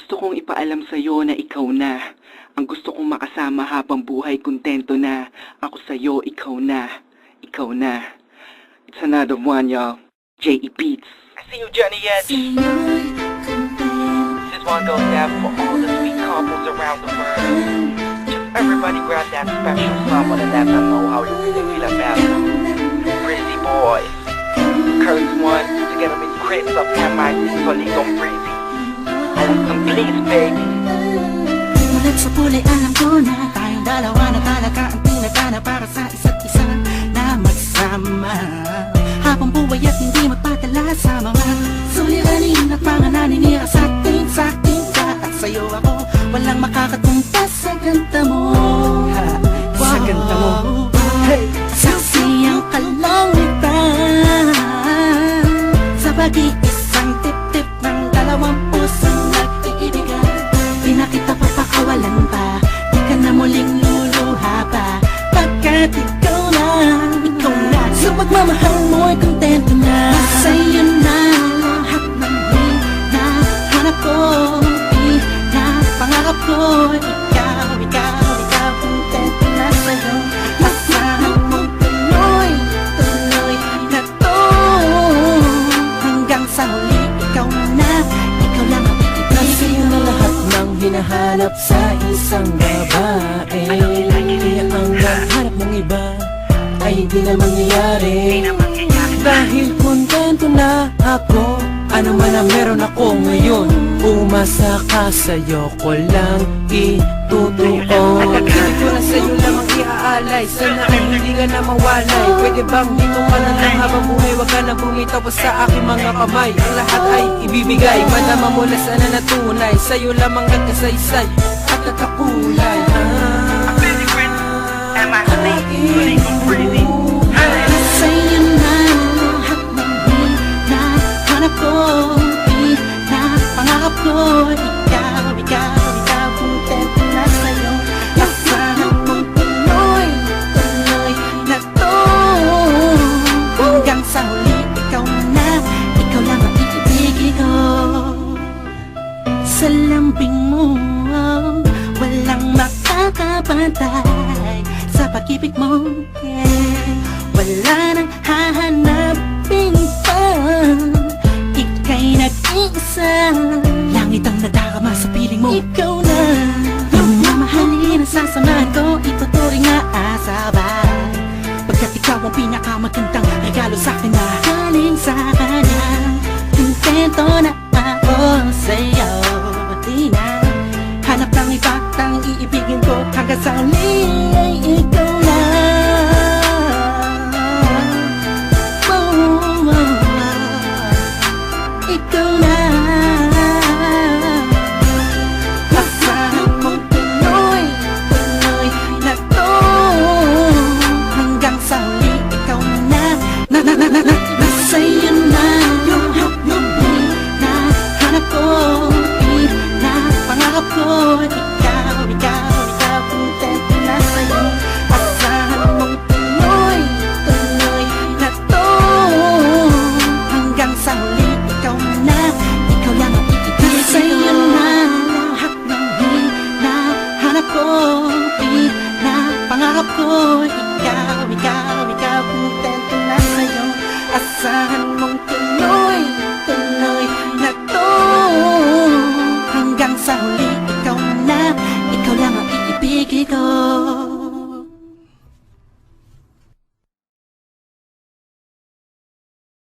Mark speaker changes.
Speaker 1: Gusto kong ipaalam sa'yo na ikaw na. Ang gusto kong makasama habang buhay, kontento na. Ako sa'yo, ikaw na. Ikaw na. It's another one, y'all. J.E. Beats. I see you, Johnny Edge. This one goes out for all the sweet couples around the world. Just everybody grab that special someone and let them know how you really feel about them. Breezy boys. Curse one, together with Chris of MIC, Solid on Breezy. Hold some please, baby.
Speaker 2: Mulat sa puli, alam ko na tayong dalawa na talaga ang pinagana para sa isa't isa na magsama. Habang buhay at hindi magpadala sa mga suliranin at mga naninira sa atin ka. At sa'yo ako, walang makakatumpa sa ganda mo.
Speaker 1: Sa ganda mo.
Speaker 2: Hey! Saksiyang kalangitan sa pag-iisang tip-tip ng dalawang pusong nag-iibigan. Pinakita papakawalan pa, di ka na muling luluha pa. Pagkat ikaw na sa pagmamahal mo'y kontento na. Sa'yo na lahat ng hinahanap ko, pinapangarap ko. Ikaw, kontento na sa'yo. Asahan mong tuloy na to. Hanggang sa huli, ikaw lang ang iibigin.
Speaker 3: Sa'yo na lahat ng hinahanap sa isang babae. Kaya ang hanap mong iba ay di na mangyayari. Dahil kontento na ako, ano man ang meron ako ngayon. Umasa ka, sa'yo ko lang itutuon. Hindi ko na sa'yo lamang iaalay, sana ay hindi ka na mawalay. Pwede bang dito ka na lang habang buhay, wag ka na bumitaw pa sa aking mga kamay. Ang lahat ay ibibigay, madama mo na sana natunay. Sa'yo lamang nagkasaysay at nakakulay.
Speaker 2: Sa'yo na lahat ng hinahanap ko, pinapangarap ko. Ikaw, kontento na sa'yo. Asahan mong tuloy na to. Hanggang sa huli, ikaw lang ang iibigin ko. Sa lambing mo, walang makakapantay sa pag-ibig mo, yeah. Wala nang hahanapin pa, ika'y nag-iisa. Langit ang nadarama sa piling mo, ikaw na yung mamahalin ang sasamahan ko. Ituturing na asabay, pagkat ikaw ang pinakamagandang regalo sa'kin na galing sa kanya. Kontento na ako sa'yo, di na hanap ng iba, tang iibigin ko. Hanggang sa huli ay ikaw